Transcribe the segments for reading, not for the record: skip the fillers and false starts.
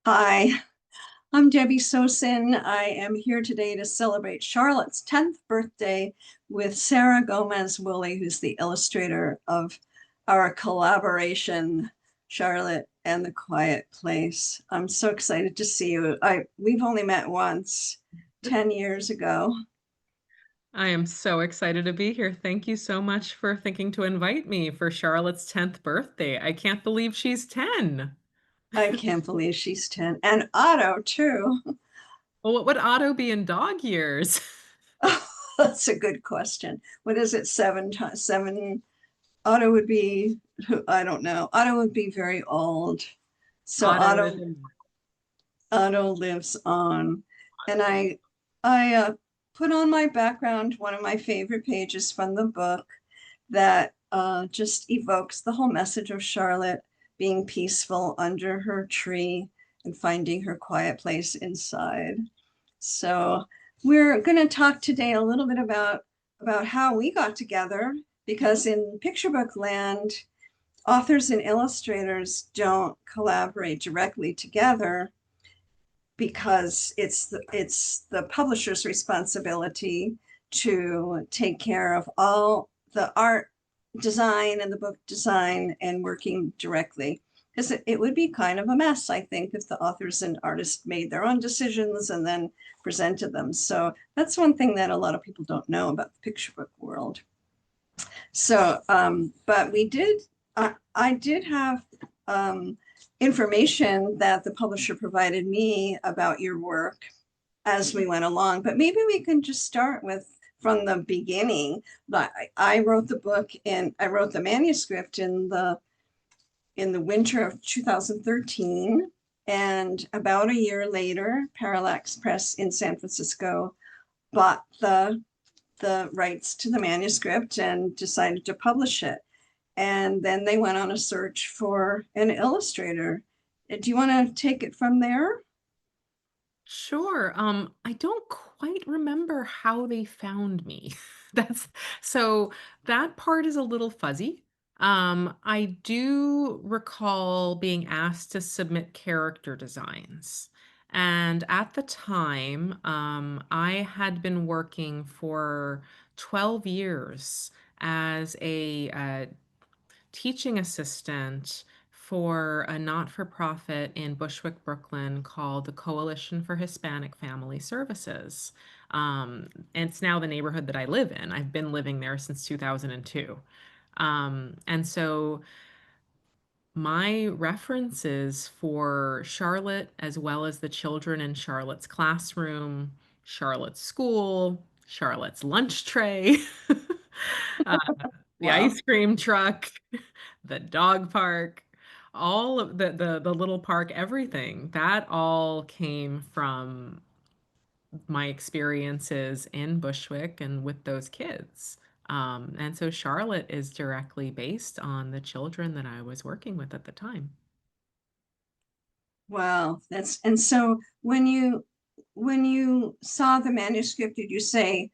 Hi, I'm Debbie Sosin. I am here today to celebrate Charlotte's 10th birthday with Sara Gómez Woolley, who's the illustrator of our collaboration, Charlotte and the Quiet Place. I'm so excited to see you. We've only met once, 10 years ago. I am so excited to be here. Thank you so much for thinking to invite me for Charlotte's 10th birthday. I can't believe she's 10. I can't believe she's 10. And Otto, too. Well, what would Otto be in dog years? That's a good question. What is it? Seven? Otto would be, I don't know. Otto would be very old. So Otto is in. Otto lives on. And I put on my background one of my favorite pages from the book that just evokes the whole message of Charlotte being peaceful under her tree and finding her quiet place inside. So we're going to talk today a little bit about how we got together because in picture book land, authors and illustrators don't collaborate directly together because it's the publisher's responsibility to take care of all the art design and the book design and working directly because it would be kind of a mess, I think, if the authors and artists made their own decisions and then presented them. So that's one thing that a lot of people don't know about the picture book world. So, but I did have information that the publisher provided me about your work as we went along, but maybe we can just start with from the beginning. But I wrote the book and I wrote the manuscript in the winter of 2013. And about a year later, Parallax Press in San Francisco bought the rights to the manuscript and decided to publish it. And then they went on a search for an illustrator. Do you want to take it from there? Sure. I don't quite remember how they found me. That's so that part is a little fuzzy. I do recall being asked to submit character designs. And at the time, I had been working for 12 years as a teaching assistant for a not-for-profit in Bushwick, Brooklyn called the Coalition for Hispanic Family Services. And it's now the neighborhood that I live in. I've been living there since 2002. And so my references for Charlotte, as well as the children in Charlotte's classroom, Charlotte's school, Charlotte's lunch tray, uh, the Wow. ice cream truck, the dog park, all of the little park, everything, that all came from my experiences in Bushwick and with those kids. And so Charlotte is directly based on the children that I was working with at the time. Wow. That's and so when you saw the manuscript, did you say,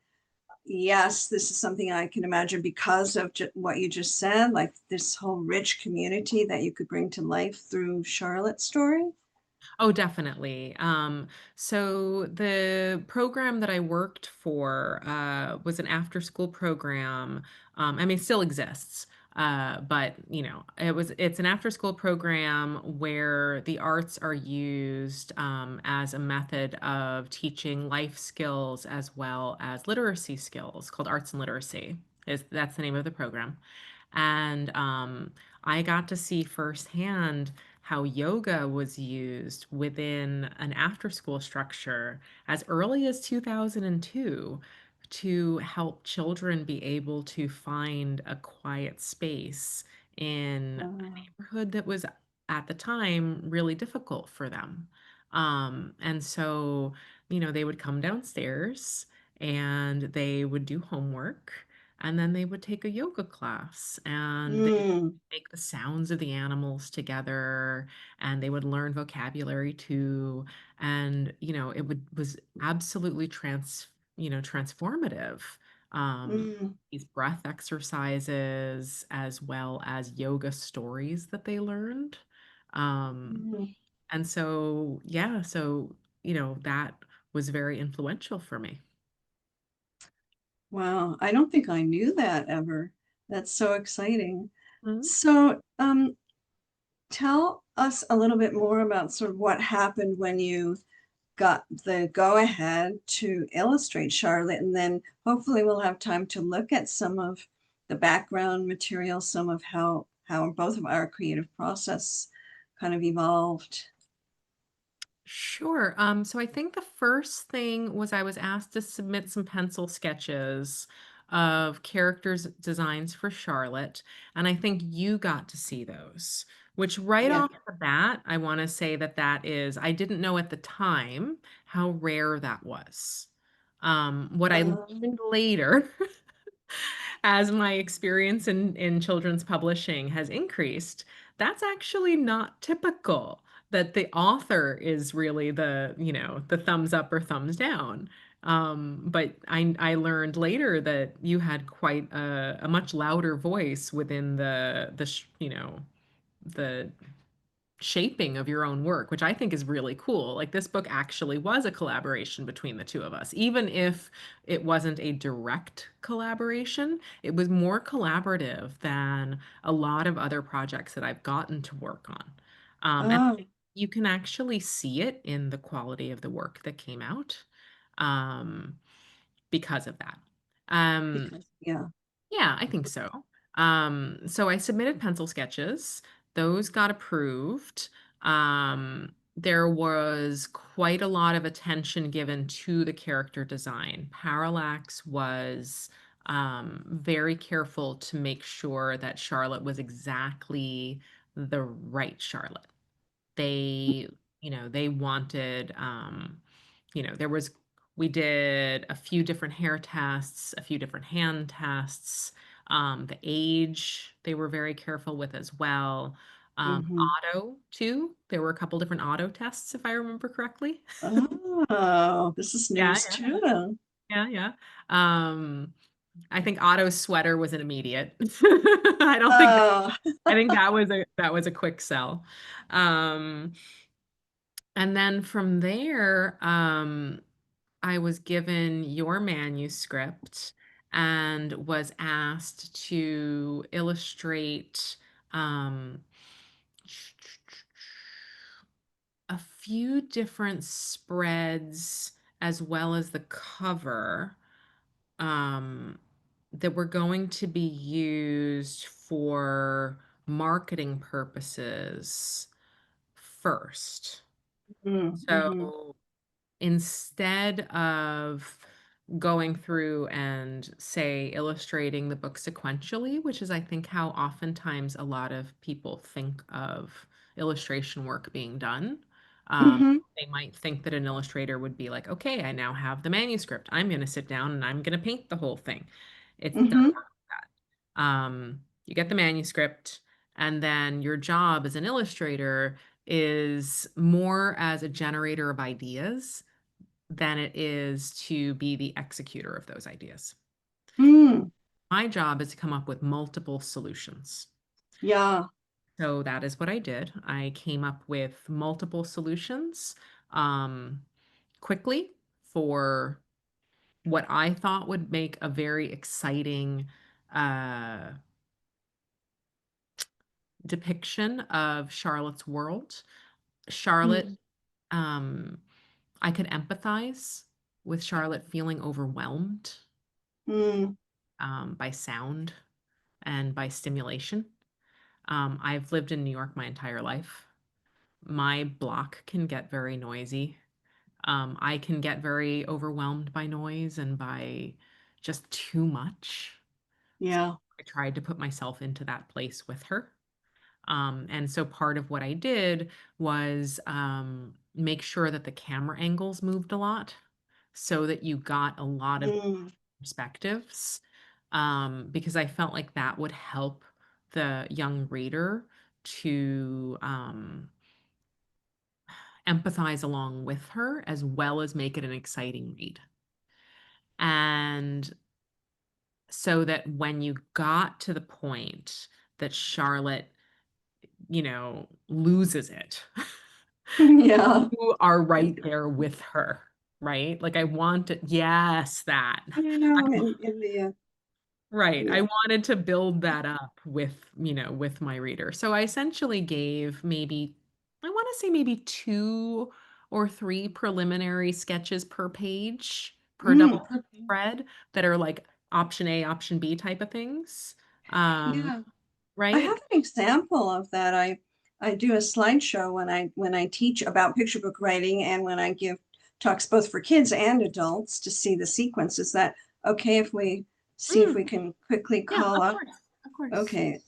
yes, this is something I can imagine because of what you just said, like this whole rich community that you could bring to life through Charlotte's story? Oh, definitely. So the program that I worked for was an after-school program. I mean, it still exists, but it's an after-school program where the arts are used as a method of teaching life skills as well as literacy skills, called Arts and Literacy. That's the name of the program. And I got to see firsthand how yoga was used within an after school structure as early as 2002 to help children be able to find a quiet space in a Uh, neighborhood that was at the time really difficult for them. And so, they would come downstairs and they would do homework and then they would take a yoga class and they mm, make the sounds of the animals together and they would learn vocabulary too. And, was absolutely transformative. Um, mm, these breath exercises as well as yoga stories that they learned. Um, mm. And so, yeah, so, that was very influential for me. Wow, I don't think I knew that ever. That's so exciting. Mhm. So, tell us a little bit more about sort of what happened when you got the go ahead to illustrate Charlotte, and then hopefully we'll have time to look at some of the background material, some of how both of our creative process kind of evolved. Sure. So I think the first thing was I was asked to submit some pencil sketches of characters designs for Charlotte, and I think you got to see those, which right Yeah. off the bat, I want to say that I didn't know at the time how rare that was. What I Um, learned later as my experience in children's publishing has increased, that's actually not typical. That the author is really the thumbs up or thumbs down. But I learned later that you had quite a much louder voice within the shaping of your own work, which I think is really cool. Like this book actually was a collaboration between the two of us, even if it wasn't a direct collaboration, it was more collaborative than a lot of other projects that I've gotten to work on. And oh, you can actually see it in the quality of the work that came out um, because of that. Um, because yeah. yeah, I think so. So I submitted pencil sketches. Those got approved. There was quite a lot of attention given to the character design. Parallax was very careful to make sure that Charlotte was exactly the right Charlotte. They wanted there was we did a few different hair tests, a few different hand tests. The age they were very careful with as well. Hmm. Auto too. There were a couple different auto tests, if I remember correctly. Oh, this is Yeah, news yeah, too. yeah, yeah. Um, I think Otto's sweater was an immediate. I don't think Oh, I think that was a quick sell. Um, and then from there, I was given your manuscript and was asked to illustrate um, a few different spreads as well as the cover um, that were going to be used for marketing purposes first. mm-hmm. So instead of going through and say illustrating the book sequentially, which is I think how oftentimes a lot of people think of illustration work being done. Hmm. They might think that an illustrator would be like, okay, I now have the manuscript. I'm going to sit down and I'm going to paint the whole thing. It doesn't Hmm. work like that. You get the manuscript, and then your job as an illustrator is more as a generator of ideas than it is to be the executor of those ideas. Mm, My job is to come up with multiple solutions. yeah. So that is what I did. I came up with multiple solutions um, quickly for what I thought would make a very exciting uh, depiction of Charlotte's world. Charlotte, Mm, um, I could empathize with Charlotte feeling overwhelmed mm, by sound and by stimulation. I've lived in New York my entire life. My block can get very noisy. I can get very overwhelmed by noise and by just too much. So yeah. I tried to put myself into that place with her. And so part of what I did was make sure that the camera angles moved a lot so that you got a lot of Mm, perspectives, because I felt like that would help the young reader to empathize along with her as well as make it an exciting read. And so that when you got to the point that Charlotte, loses it, Yeah. You are right there with her, right? Like I wanted, yes, that. You know, in the Right. I yeah. wanted to build that up with, with my reader. So I essentially gave maybe, I want to say maybe 2 or 3 preliminary sketches per page, per double Okay. spread that are like option A, option B type of things. Um, Yeah. I have right? an example of that. I do a slideshow when I teach about picture book writing and when I give talks both for kids and adults to see the sequence. Is that okay if we see if Mm, we can quickly yeah, call of up? course. Of course. Okay.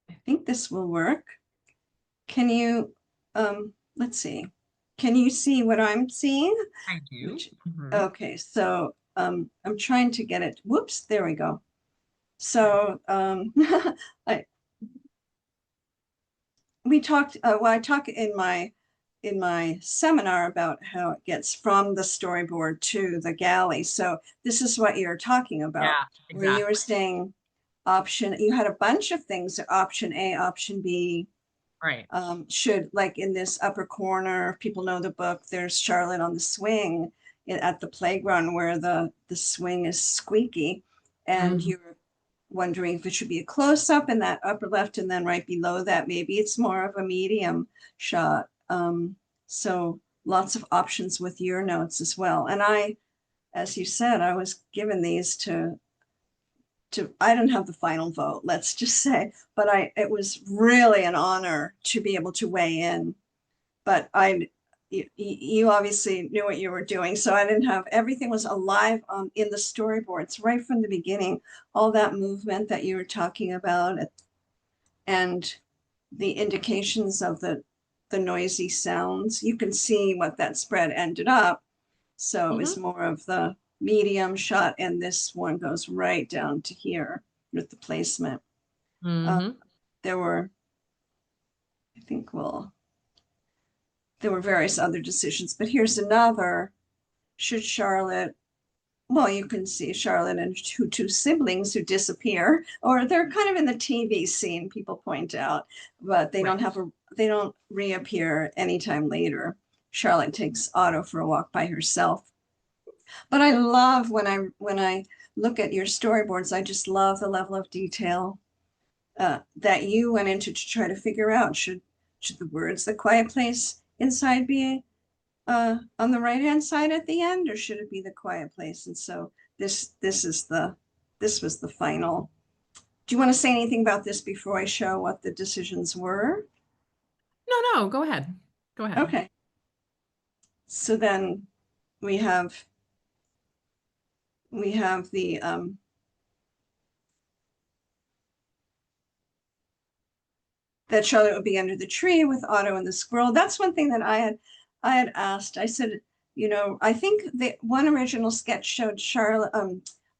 I think this will work. Can you let's see. Can you see what I'm seeing? I do. Which Mhm. okay, so I'm trying to get it. Whoops, there we go. So I we talked well I talk in my seminar about how it gets from the storyboard to the galley. So this is what you're talking about, Yeah, where you were exactly. saying option, you had a bunch of things, option A, option B, Right. should, like in this upper corner, if people know the book, there's Charlotte on the swing at the playground where the swing is squeaky, and Mhm. you're wondering if it should be a close up in that upper left, and then right below that, maybe it's more of a medium shot. So lots of options with your notes as well. And I, as you said, I was given these I didn't have the final vote, let's just say, but it was really an honor to be able to weigh in. But you obviously knew what you were doing, so I didn't have, everything was alive in the storyboards right from the beginning, all that movement that you were talking about, and the indications of the noisy sounds. You can see what that spread ended up. So it Mhm. was more of the medium shot, and this one goes right down to here with the placement. Uh, Mhm. there were, I think, well, there were various other decisions, but here's another. Should Charlotte, well, you can see Charlotte and two siblings who disappear, or they're kind of in the TV scene, people point out, but Right. they don't reappear anytime later. Charlotte takes Otto for a walk by herself. But I love when I look at your storyboards, I just love the level of detail that you went into to try to figure out, should the words "the quiet place inside" be on the right hand side at the end, or should it be "the quiet place"? And so this was the final. Do you want to say anything about this before I show what the decisions were? No, no, go ahead. Go ahead. Okay, so then we have we have the that Charlotte would be under the tree with Otto and the squirrel. That's one thing that I had asked. I said, you know, I think the one original sketch showed Charlotte,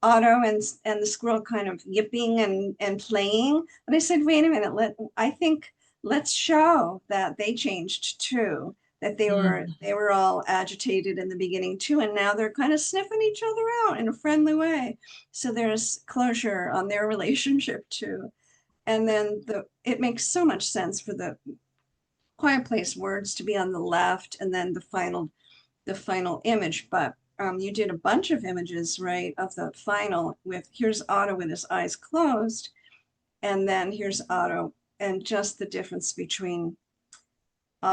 Otto and the squirrel kind of yipping and playing. And I said, wait a minute, I think let's show that they changed too. That Mm. they were all agitated in the beginning too, and now they're kind of sniffing each other out in a friendly way. So there's closure on their relationship too. And then it makes so much sense for the quiet place words to be on the left, and then the final image. But you did a bunch of images, right, of the final, with here's Otto with his eyes closed, and then here's Otto, and just the difference between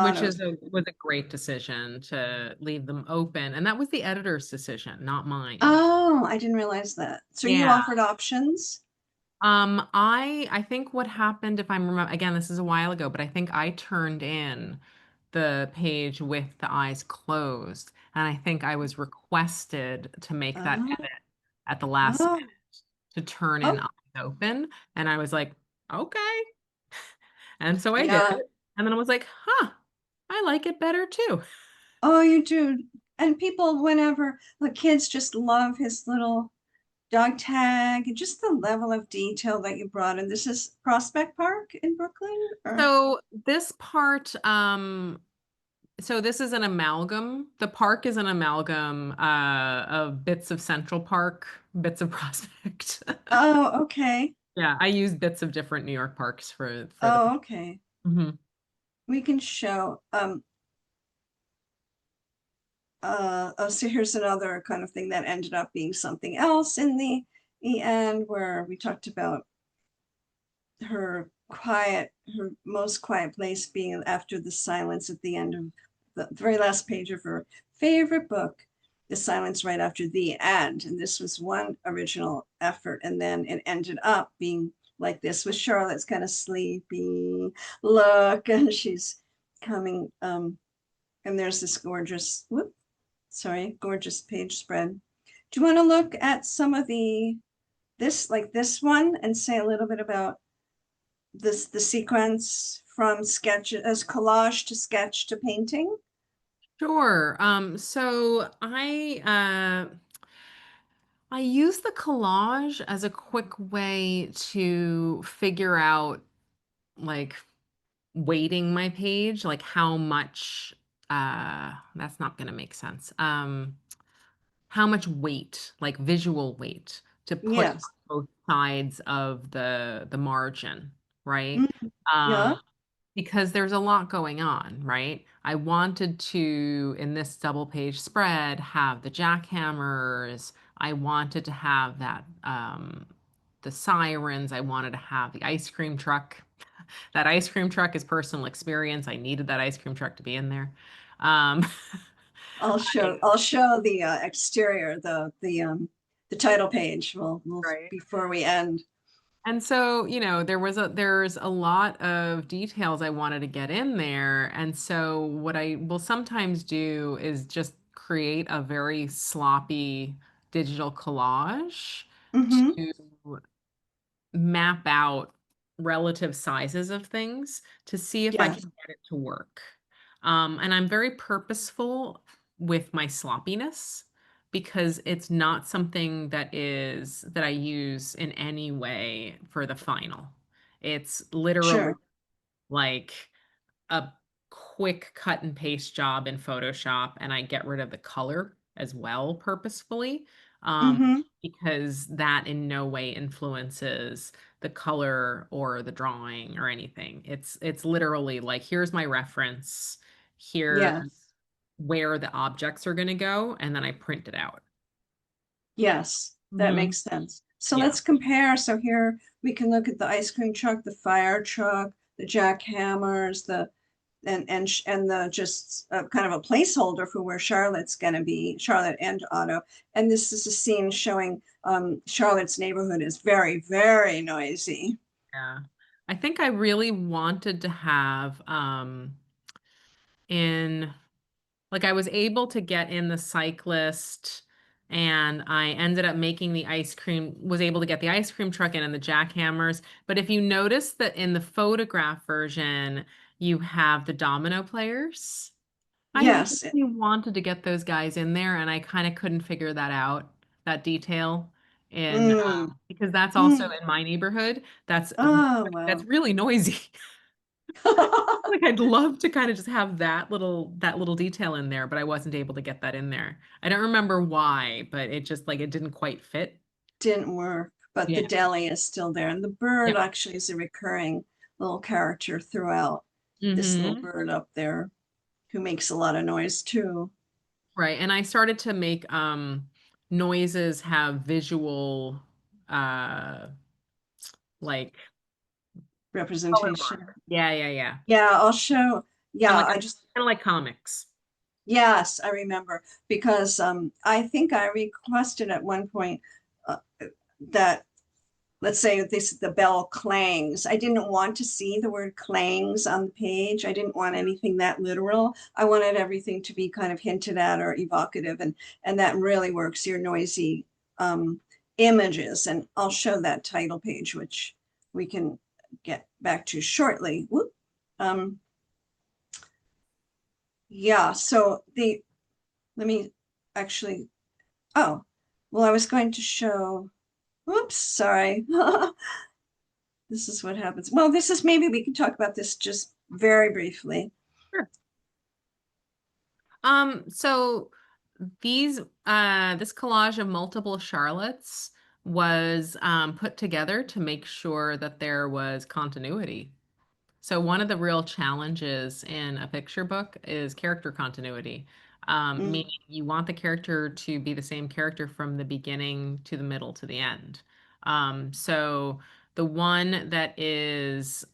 Which Otto's. was a great decision to leave them open. And that was the editor's decision, not mine. Oh, I didn't realize that. So you Yeah. offered options. I think what happened, if I'm remember again, this is a while ago, but I think I turned in the page with the eyes closed. And I think I was requested to make that Oh, edit at the last oh, minute to turn in oh, eyes open. And I was like, okay. And so I did. yeah. And then I was like, huh, I like it better too. Oh, you do. And people, whenever the kids just love his little dog tag, and just the level of detail that you brought in. This is Prospect Park in Brooklyn, or So this part, So this is an amalgam. The park is an amalgam of bits of Central Park, bits of Prospect. Oh, okay. Yeah, I use bits of different New York parks for the. Oh, okay. Mhm. We can show, oh, so here's another kind of thing that ended up being something else in the end where we talked about her most quiet place being after the silence at the end of the very last page of her favorite book, the silence right after the end. And this was one original effort. And then it ended up being like this with Charlotte's kind of sleepy look, and she's coming, and there's this gorgeous, whoop, sorry, gorgeous page spread. Do you want to look at some of this one and say a little bit about the sequence from sketch as collage to sketch to painting? Sure. So I use the collage as a quick way to figure out like weighting my page, like how much that's not going to make sense. How much weight, like visual weight, to put on Yes. both sides of the margin, right? Mm, yeah. Um, because there's a lot going on, right? I wanted to, in this double page spread, have the jackhammers. I wanted to have that the sirens. I wanted to have the ice cream truck. That ice cream truck is personal experience. I needed that ice cream truck to be in there. Um, I'll show the exterior, the title page. We'll Right. before we end. And so, there's a lot of details I wanted to get in there. And so what I will sometimes do is just create a very sloppy digital collage Mm-hmm. to map out relative sizes of things to see if I Yes. can get it to work. And I'm very purposeful with my sloppiness because it's not something that I use in any way for the final. It's literally Sure. like a quick cut and paste job in Photoshop, and I get rid of the color as well purposefully, Mm-hmm. because that in no way influences the color or the drawing or anything. It's literally like here's my reference, here's Yes. where the objects are going to go, and then I print it out. Yes. That Hmm. makes sense. So Yeah. let's compare. So here we can look at the ice cream truck, the fire truck, the jackhammers, the and the just kind of a placeholder for where Charlotte's going to be, Charlotte and Otto. And this is a scene showing Charlotte's neighborhood is very, very noisy. Yeah. I think I really wanted to have in like I was able to get in the cyclist and I ended up making the ice cream, was able to get the ice cream truck in and the jackhammers. But if you notice that in the photograph version, you have the domino players. I Yes. really wanted to get those guys in there and I kind of couldn't figure that out, that detail in Mm, because that's also mm. in my neighborhood. Oh, That's wow. really noisy. Like I'd love to kind of just have that little detail in there, but I wasn't able to get that in there. I don't remember why, but it just like it didn't quite fit. Didn't work, but the Yeah. deli is still there. And the bird Yeah. actually is a recurring little character throughout. This little Hmm. bird up there who makes a lot of noise too. Right. And I started to make noises have visual uh like color mark. Representation. Yeah, yeah, yeah. Yeah, I'll show. And Yeah, like I kind just, of like comics. yes, I remember because I think I requested at one point uh, that, let's say this the bell clangs. I didn't want to see the word clangs on the page. I didn't want anything that literal. I wanted everything to be kind of hinted at or evocative, and that really works your noisy um, images. And I'll show that title page, which we can get back to shortly. Whoop. Um, yeah, so let me actually, oh, well, I was going to show, whoops, sorry. This is what happens. Well, this is maybe we can talk about this just very briefly. Sure. So these this collage of multiple Charlottes was put together to make sure that there was continuity. So one of the real challenges in a picture book is character continuity, Mm, meaning you want the character to be the same character from the beginning to the middle to the end. So the one that is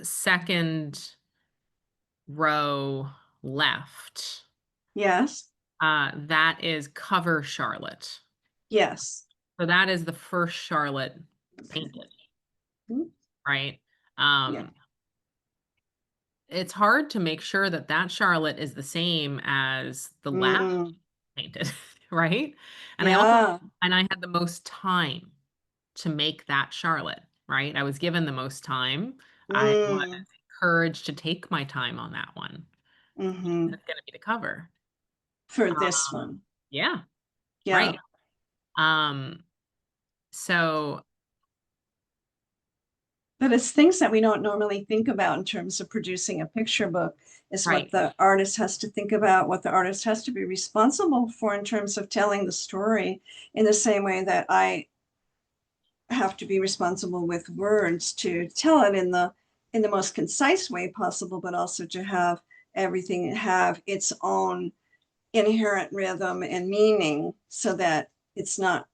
second row left, yes, that is cover Charlotte. yes. So that is the first Charlotte painted, Mm, right? yeah. Um, it's hard to make sure that that Charlotte is the same as the last Mm, painted, right? And I also yeah. and I had the most time to make that Charlotte, right? I was given the most time. I was Mm, encouraged to take my time on that one. hmm. It's going to be the cover. For this Um, one. yeah, Yeah. right. Um, so But it's things that we don't normally think about in terms of producing a picture book is what right. the artist has to think about, what the artist has to be responsible for in terms of telling the story in the same way that I have to be responsible with words to tell it in the most concise way possible, but also to have everything have its own inherent rhythm and meaning so that it's not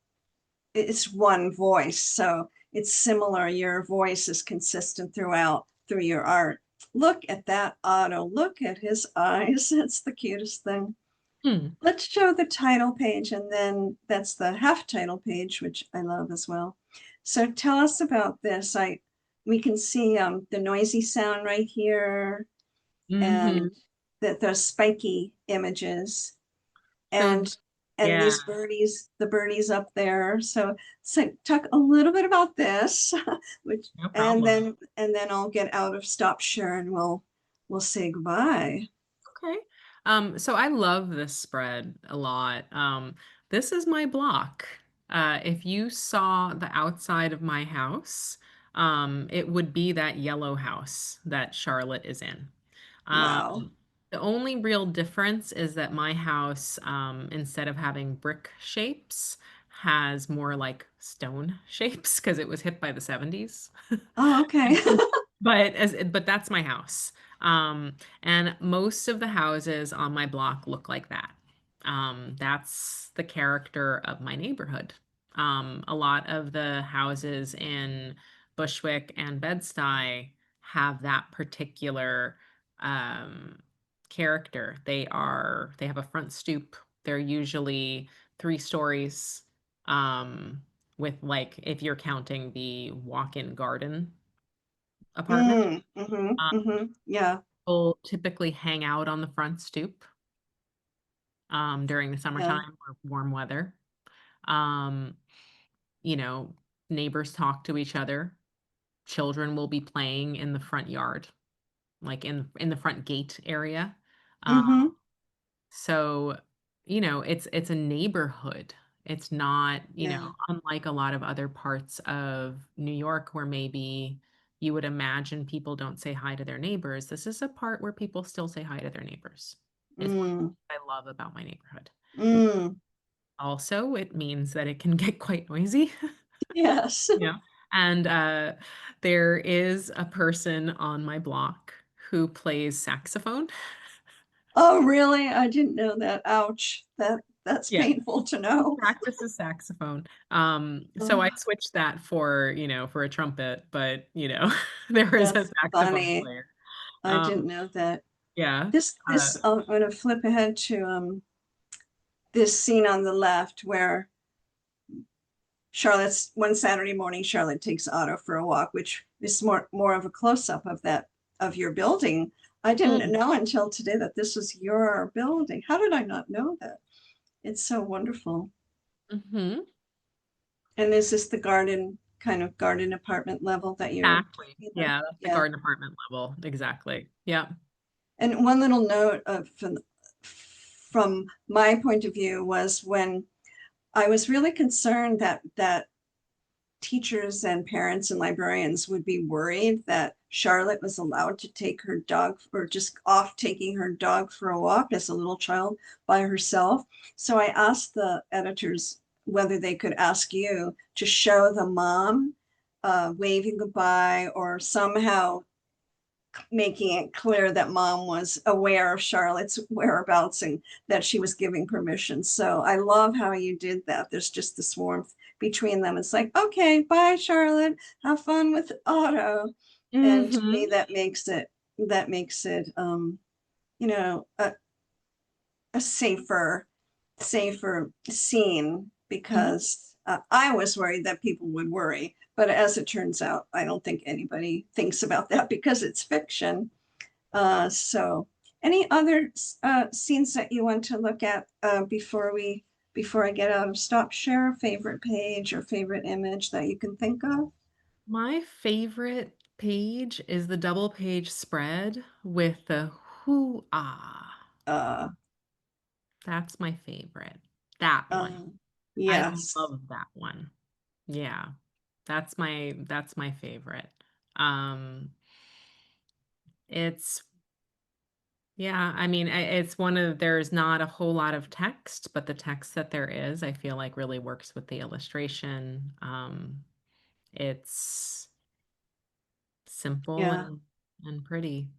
it's one voice. So it's similar. Your voice is consistent throughout through your art. Look at that Otto. Look at his eyes. It's the cutest thing. Hmm. Let's show the title page, and then that's the half title page, which I love as well. So tell us about this. We can see the noisy sound right here, Hmm. and that the spiky images So and yeah, these birdies, the birdies up there. So talk a little bit about this, which no problem. and then I'll get out of stop share and we'll say goodbye. Okay. So I love this spread a lot. This is my block. If you saw the outside of my house, it would be that yellow house that Charlotte is in. Wow. The only real difference is that my house, instead of having brick shapes, has more like stone shapes because it was hit by the 70s. Oh, okay. But that's my house. And most of the houses on my block look like that. That's the character of my neighborhood. A lot of the houses in Bushwick and Bed-Stuy have that particular um, character. They have a front stoop. They're usually 3 stories, with like if you're counting the walk-in garden apartment. Yeah, People typically hang out on the front stoop during the yeah. summertime or warm weather. Um, you know, neighbors talk to each other. Children will be playing in the front yard, like in the front gate area. Um, Mm-hmm. so, it's a neighborhood. It's not, Yeah. unlike a lot of other parts of New York where maybe you would imagine people don't say hi to their neighbors. This is a part where people still say hi to their neighbors. Is one Mm, thing I love about my neighborhood. mm. Also, it means that it can get quite noisy. Yes. Yeah. And there is a person on my block who plays saxophone. Oh, really? I didn't know that. Ouch. That's Yeah. painful to know. Practices saxophone. So I Oh, switched that for a trumpet, but there is a that's saxophone funny. player. I Um, didn't know that. yeah. Uh, This I'm going to flip ahead to this scene on the left where Charlotte's one Saturday morning, Charlotte takes Otto for a walk, which is more of a close up of that of your building. I didn't mm, know until today that this was your building. How did I not know that? It's so wonderful. mhm. And is this the garden kind of garden apartment level that you're Exactly. talking about? Yeah, that's the Yeah. garden apartment level. Exactly. Yeah. And one little note from my point of view was when I was really concerned that teachers and parents and librarians would be worried that Charlotte was allowed to take her dog or just off taking her dog for a walk as a little child by herself. So I asked the editors whether they could ask you to show the mom waving goodbye or somehow making it clear that mom was aware of Charlotte's whereabouts and that she was giving permission. So I love how you did that. There's just this warmth between them. It's like, okay, bye, Charlotte. Have fun with Otto. And to me, Hmm. that makes it you know, a safer scene Hmm. because I was worried that people would worry. But as it turns out, I don't think anybody thinks about that because it's fiction. So, any other scenes that you want to look at before I get out of stop share? Favorite page or favorite image that you can think of? My favorite page is the double page spread with the whoo ah. Uh, That's my favorite. That one. uh, I yes, love that one. Yeah. That's my favorite. Um it's yeah, I mean it's one of there's not a whole lot of text, but the text that there is, I feel like really works with the illustration. It's simple yeah, and pretty.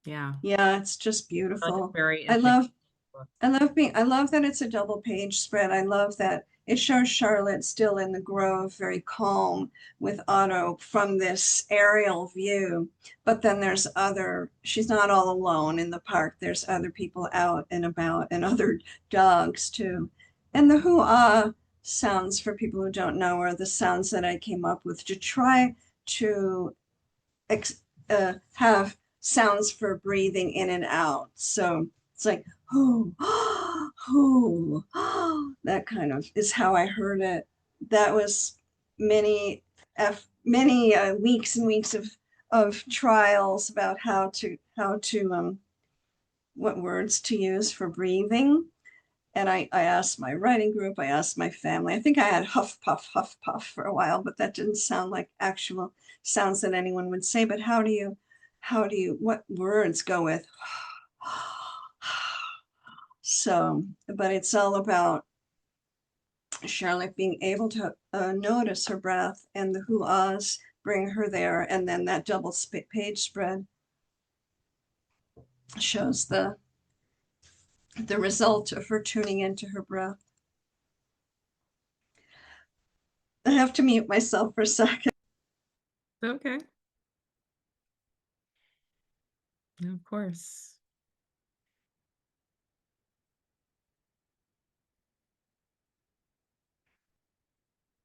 Yeah. yeah. It's just I like it's beautiful. very I entertaining love book. I love that it's a double page spread. I love that it shows Charlotte still in the grove, very calm with Otto from this aerial view. But then she's not all alone in the park. There's other people out and about and other dogs too. And the hoo-ah sounds, for people who don't know, are the sounds that I came up with to try to have sounds for breathing in and out. So it's like, oh, oh, that kind of is how I heard it. That was many, many weeks and weeks of trials about how to what words to use for breathing. And I asked my writing group, I asked my family. I think I had huff puff for a while, but that didn't sound like actual sounds that anyone would say. But what words go with? So, but it's all about Charlotte being able to notice her breath and the who-ahs bring her there. And then that double page spread shows the result of her tuning into her breath. I have to mute myself for a second. Okay. Of course.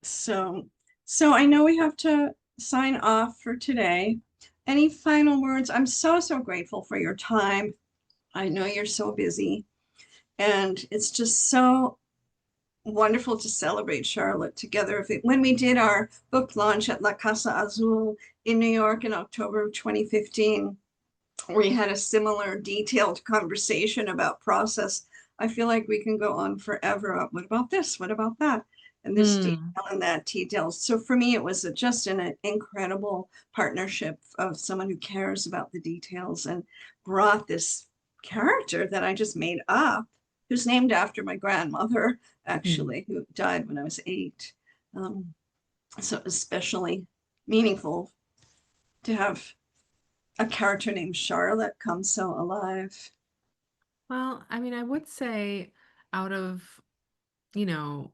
So, so I know we have to sign off for today. Any final words? I'm so grateful for your time. I know you're so busy, and it's just so wonderful to celebrate Charlotte together. When we did our book launch at La Casa Azul in New York in October of 2015, we had a similar detailed conversation about process. I feel like we can go on forever. What about this? What about that? And this detail Hmm. and that detail. So for me, it was just an incredible partnership of someone who cares about the details and brought this character that I just made up, who's named after my grandmother, Hmm. actually, who died when I was 8. Um, so especially meaningful to have a character named Charlotte come so alive. Well, I mean, I would say out of, you know,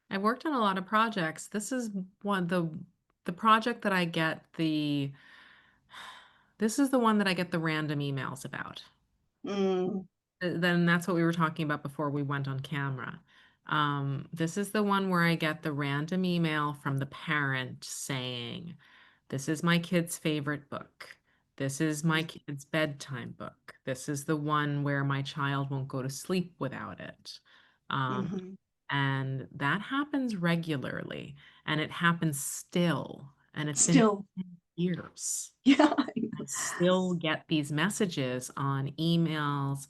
I worked on a lot of projects. This is one the project that I get the this is the one that I get the random emails about. Mm, Then that's what we were talking about before we went on camera. This is the one where I get the random email from the parent saying, "This is my kid's favorite book. This is my kid's bedtime book. This is the one where my child won't go to sleep without it." Um, mhm. and that happens regularly, and it happens still, and it's been Still, 10 years. yeah, I still get these messages on emails,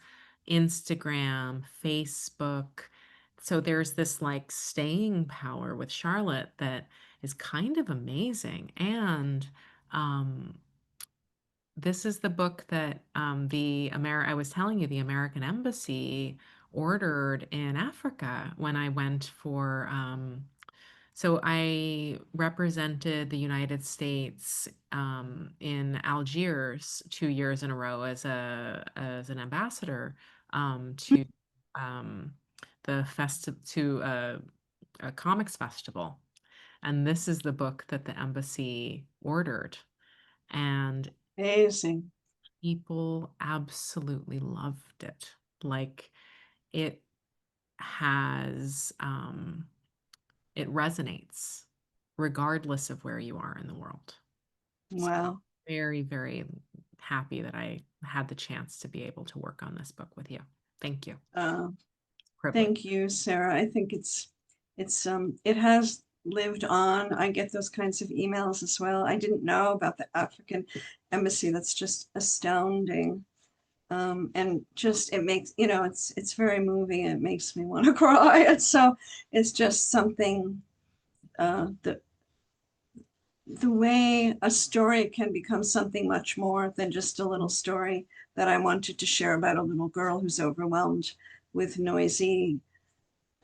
Instagram, Facebook. so there's this like staying power with Charlotte that is kind of amazing. And um, this is the book that I was telling you, the American Embassy ordered in Africa when I went for so I represented the United States in Algiers 2 years in a row as an ambassador to um, the a comics festival, and this is the book that the embassy ordered, and Amazing. people absolutely loved it. Like it has it resonates regardless of where you are in the world. So I'm Wow. very, very happy that I had the chance to be able to work on this book with you. Thank you. Uh, Privilege. Thank you, Sarah. I think it has lived on. I get those kinds of emails as well. I didn't know about the African embassy. That's just astounding. And just it makes, it's very moving. It makes me want to cry. And so it's just something that the way a story can become something much more than just a little story that I wanted to share about a little girl who's overwhelmed with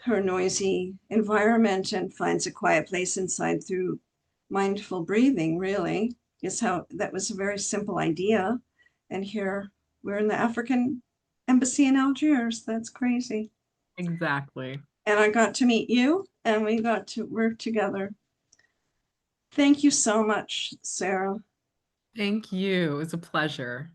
her noisy environment and finds a quiet place inside through mindful breathing, really, is how that was a very simple idea. And here we're in the African embassy in Algiers. That's crazy. Exactly. And I got to meet you and we got to work together. Thank you so much, Sarah. Thank you. It was a pleasure.